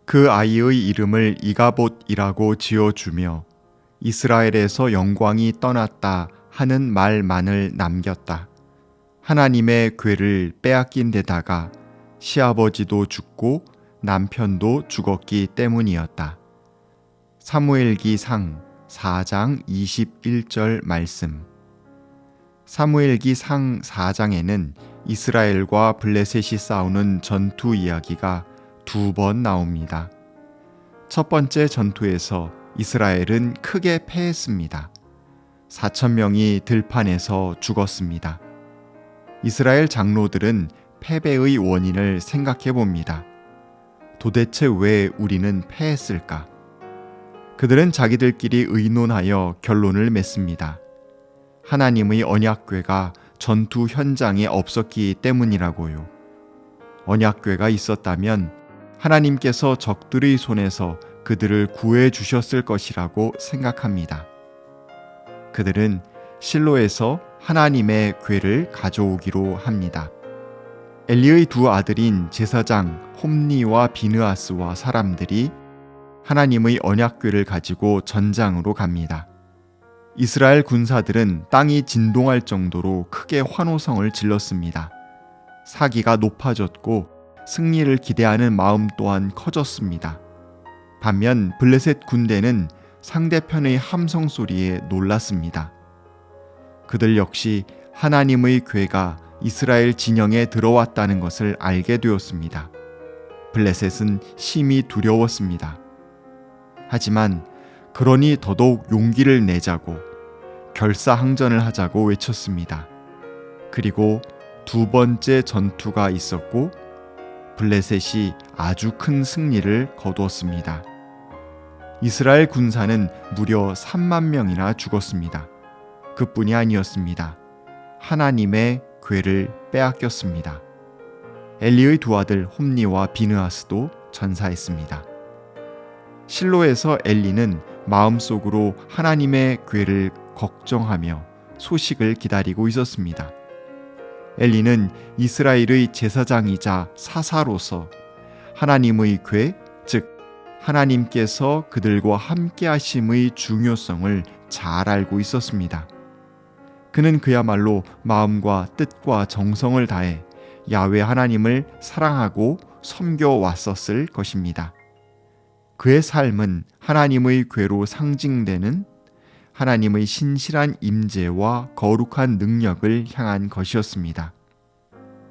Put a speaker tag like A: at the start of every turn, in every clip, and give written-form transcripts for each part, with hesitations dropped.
A: 그 아이의 이름을 이가봇이라고 지어주며 이스라엘에서 영광이 떠났다 하는 말만을 남겼다. 하나님의 궤를 빼앗긴 데다가 시아버지도 죽고 남편도 죽었기 때문이었다. 사무엘기상 4장 21절 말씀. 사무엘기상 4장에는 이스라엘과 블레셋이 싸우는 전투 이야기가 2번 나옵니다. 첫 번째 전투에서 이스라엘은 크게 패했습니다. 4,000명이 들판에서 죽었습니다. 이스라엘 장로들은 패배의 원인을 생각해 봅니다. 도대체 왜 우리는 패했을까? 그들은 자기들끼리 의논하여 결론을 맺습니다. 하나님의 언약궤가 전투 현장에 없었기 때문이라고요. 언약궤가 있었다면 하나님께서 적들의 손에서 그들을 구해 주셨을 것이라고 생각합니다. 그들은 실로에서 하나님의 궤를 가져오기로 합니다. 엘리의 두 아들인 제사장 홈니와 비느하스와 사람들이 하나님의 언약궤를 가지고 전장으로 갑니다. 이스라엘 군사들은 땅이 진동할 정도로 크게 환호성을 질렀습니다. 사기가 높아졌고 승리를 기대하는 마음 또한 커졌습니다. 반면 블레셋 군대는 상대편의 함성 소리에 놀랐습니다. 그들 역시 하나님의 궤가 이스라엘 진영에 들어왔다는 것을 알게 되었습니다. 블레셋은 심히 두려웠습니다. 하지만 그러니 더더욱 용기를 내자고 결사항전을 하자고 외쳤습니다. 그리고 두 번째 전투가 있었고 블레셋이 아주 큰 승리를 거두었습니다. 이스라엘 군사는 무려 3만 명이나 죽었습니다. 그뿐이 아니었습니다. 하나님의 궤를 빼앗겼습니다. 엘리의 두 아들 홈니와 비느하스도 전사했습니다. 실로에서 엘리는 마음속으로 하나님의 궤를 걱정하며 소식을 기다리고 있었습니다. 엘리는 이스라엘의 제사장이자 사사로서 하나님의 궤, 즉 하나님께서 그들과 함께 하심의 중요성을 잘 알고 있었습니다. 그는 그야말로 마음과 뜻과 정성을 다해 야훼 하나님을 사랑하고 섬겨왔었을 것입니다. 그의 삶은 하나님의 궤로 상징되는 하나님의 신실한 임재와 거룩한 능력을 향한 것이었습니다.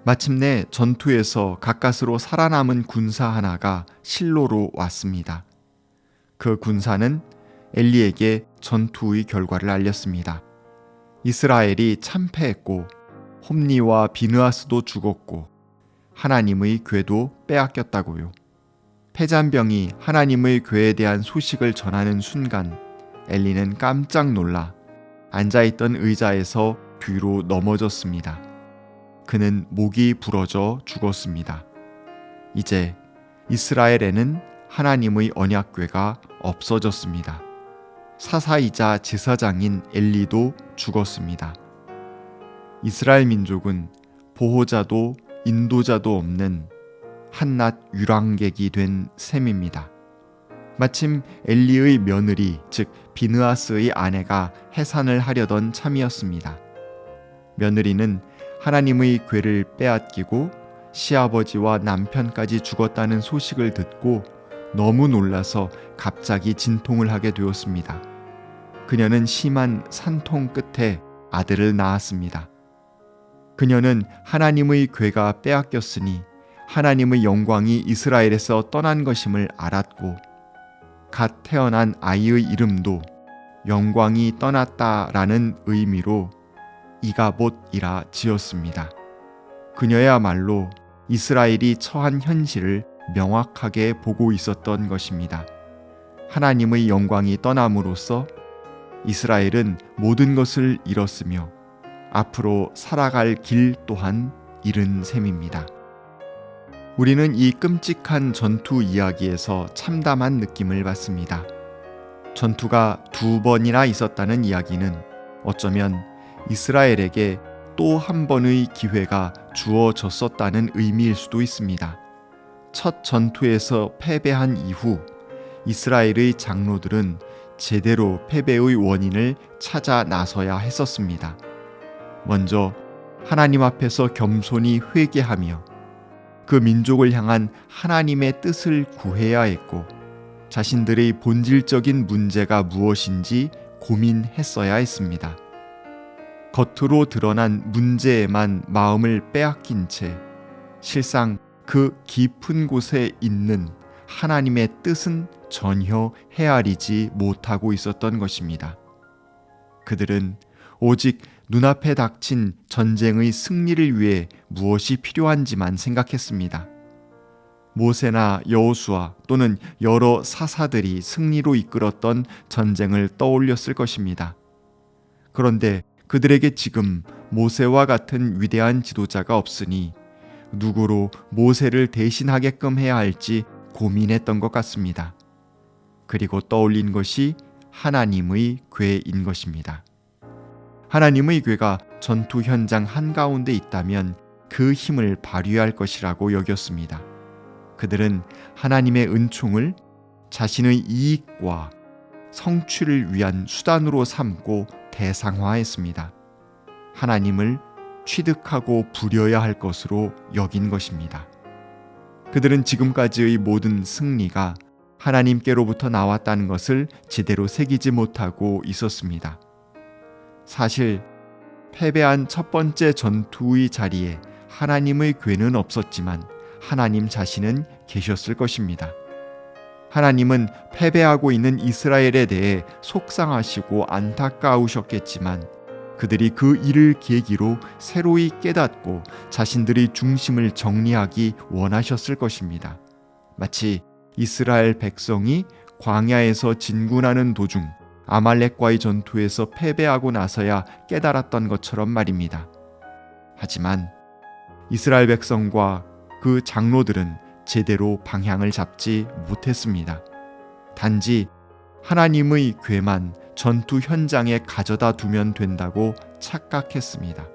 A: 마침내 전투에서 가까스로 살아남은 군사 하나가 실로로 왔습니다. 그 군사는 엘리에게 전투의 결과를 알렸습니다. 이스라엘이 참패했고 홈니와 비느하스도 죽었고 하나님의 궤도 빼앗겼다고요. 패잔병이 하나님의 궤에 대한 소식을 전하는 순간 엘리는 깜짝 놀라 앉아있던 의자에서 뒤로 넘어졌습니다. 그는 목이 부러져 죽었습니다. 이제 이스라엘에는 하나님의 언약궤가 없어졌습니다. 사사이자 제사장인 엘리도 죽었습니다. 이스라엘 민족은 보호자도 인도자도 없는 한낱 유랑객이 된 셈입니다. 마침 엘리의 며느리, 즉 비느하스의 아내가 해산을 하려던 참이었습니다. 며느리는 하나님의 궤를 빼앗기고 시아버지와 남편까지 죽었다는 소식을 듣고 너무 놀라서 갑자기 진통을 하게 되었습니다. 그녀는 심한 산통 끝에 아들을 낳았습니다. 그녀는 하나님의 궤가 빼앗겼으니 하나님의 영광이 이스라엘에서 떠난 것임을 알았고 갓 태어난 아이의 이름도 영광이 떠났다라는 의미로 이가봇이라 지었습니다. 그녀야말로 이스라엘이 처한 현실을 명확하게 보고 있었던 것입니다. 하나님의 영광이 떠남으로써 이스라엘은 모든 것을 잃었으며 앞으로 살아갈 길 또한 잃은 셈입니다. 우리는 이 끔찍한 전투 이야기에서 참담한 느낌을 받습니다. 전투가 2번이나 있었다는 이야기는 어쩌면 이스라엘에게 또 한 번의 기회가 주어졌었다는 의미일 수도 있습니다. 첫 전투에서 패배한 이후 이스라엘의 장로들은 제대로 패배의 원인을 찾아 나서야 했었습니다. 먼저 하나님 앞에서 겸손히 회개하며 그 민족을 향한 하나님의 뜻을 구해야 했고, 자신들의 본질적인 문제가 무엇인지 고민했어야 했습니다. 겉으로 드러난 문제에만 마음을 빼앗긴 채 실상 그 깊은 곳에 있는 하나님의 뜻은 전혀 헤아리지 못하고 있었던 것입니다. 그들은 오직 눈앞에 닥친 전쟁의 승리를 위해 무엇이 필요한지만 생각했습니다. 모세나 여호수아 또는 여러 사사들이 승리로 이끌었던 전쟁을 떠올렸을 것입니다. 그런데 그들에게 지금 모세와 같은 위대한 지도자가 없으니 누구로 모세를 대신하게끔 해야 할지 고민했던 것 같습니다. 그리고 떠올린 것이 하나님의 궤인 것입니다. 하나님의 궤가 전투 현장 한가운데 있다면 그 힘을 발휘할 것이라고 여겼습니다. 그들은 하나님의 은총을 자신의 이익과 성취를 위한 수단으로 삼고 대상화했습니다. 하나님을 취득하고 부려야 할 것으로 여긴 것입니다. 그들은 지금까지의 모든 승리가 하나님께로부터 나왔다는 것을 제대로 새기지 못하고 있었습니다. 사실 패배한 첫 번째 전투의 자리에 하나님의 궤는 없었지만 하나님 자신은 계셨을 것입니다. 하나님은 패배하고 있는 이스라엘에 대해 속상하시고 안타까우셨겠지만 그들이 그 일을 계기로 새로이 깨닫고 자신들의 중심을 정리하기 원하셨을 것입니다. 마치 이스라엘 백성이 광야에서 진군하는 도중 아말렉과의 전투에서 패배하고 나서야 깨달았던 것처럼 말입니다. 하지만 이스라엘 백성과 그 장로들은 제대로 방향을 잡지 못했습니다. 단지 하나님의 궤만 전투 현장에 가져다 두면 된다고 착각했습니다.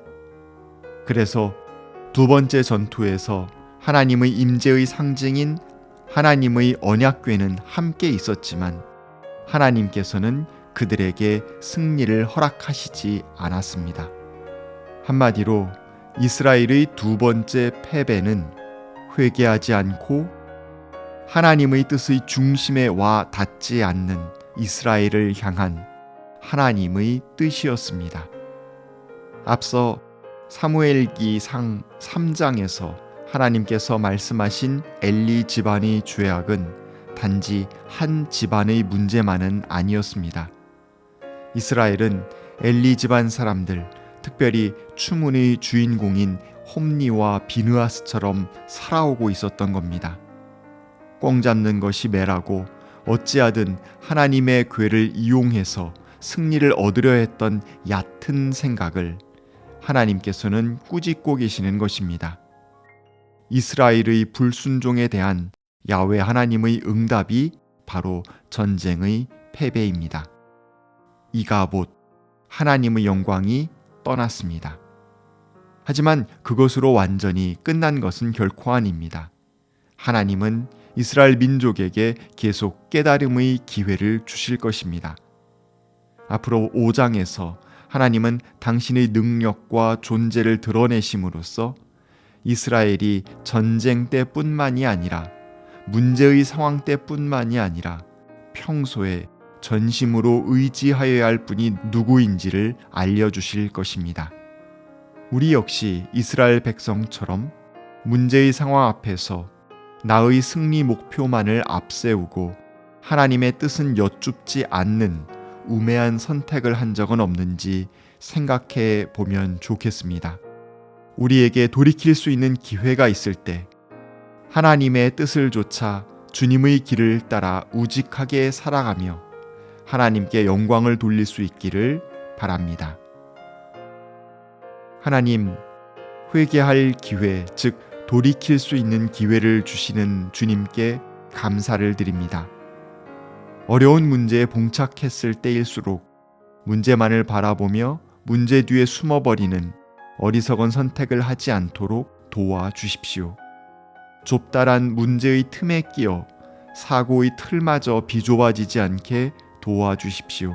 A: 그래서 두 번째 전투에서 하나님의 임재의 상징인 하나님의 언약궤는 함께 있었지만 하나님께서는 그들에게 승리를 허락하시지 않았습니다. 한마디로 이스라엘의 두 번째 패배는 회개하지 않고 하나님의 뜻의 중심에 와 닿지 않는 이스라엘을 향한 하나님의 뜻이었습니다. 앞서 사무엘기상 3장에서 하나님께서 말씀하신 엘리 집안의 죄악은 단지 한 집안의 문제만은 아니었습니다. 이스라엘은 엘리 집안 사람들, 특별히 추문의 주인공인 홈니와 비느하스처럼 살아오고 있었던 겁니다. 꽁 잡는 것이 매라고 어찌하든 하나님의 궤를 이용해서 승리를 얻으려 했던 얕은 생각을 하나님께서는 꾸짖고 계시는 것입니다. 이스라엘의 불순종에 대한 야훼 하나님의 응답이 바로 전쟁의 패배입니다. 이가봇, 하나님의 영광이 떠났습니다. 하지만 그것으로 완전히 끝난 것은 결코 아닙니다. 하나님은 이스라엘 민족에게 계속 깨달음의 기회를 주실 것입니다. 앞으로 5장에서 하나님은 당신의 능력과 존재를 드러내심으로써 이스라엘이 전쟁 때뿐만이 아니라 문제의 상황 때뿐만이 아니라 평소에 전심으로 의지하여야 할 분이 누구인지를 알려주실 것입니다. 우리 역시 이스라엘 백성처럼 문제의 상황 앞에서 나의 승리 목표만을 앞세우고 하나님의 뜻은 여쭙지 않는 우매한 선택을 한 적은 없는지 생각해 보면 좋겠습니다. 우리에게 돌이킬 수 있는 기회가 있을 때 하나님의 뜻을 좇아 주님의 길을 따라 우직하게 살아가며 하나님께 영광을 돌릴 수 있기를 바랍니다. 하나님, 회개할 기회, 즉 돌이킬 수 있는 기회를 주시는 주님께 감사를 드립니다. 어려운 문제에 봉착했을 때일수록 문제만을 바라보며 문제 뒤에 숨어버리는 어리석은 선택을 하지 않도록 도와주십시오. 좁다란 문제의 틈에 끼어 사고의 틀마저 비좁아지지 않게 도와주십시오.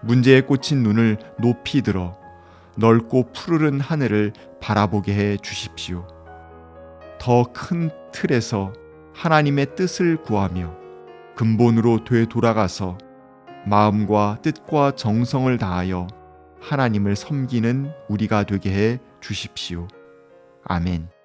A: 문제에 꽂힌 눈을 높이 들어 넓고 푸르른 하늘을 바라보게 해 주십시오. 더 큰 틀에서 하나님의 뜻을 구하며 근본으로 되돌아가서 마음과 뜻과 정성을 다하여 하나님을 섬기는 우리가 되게 해 주십시오. 아멘.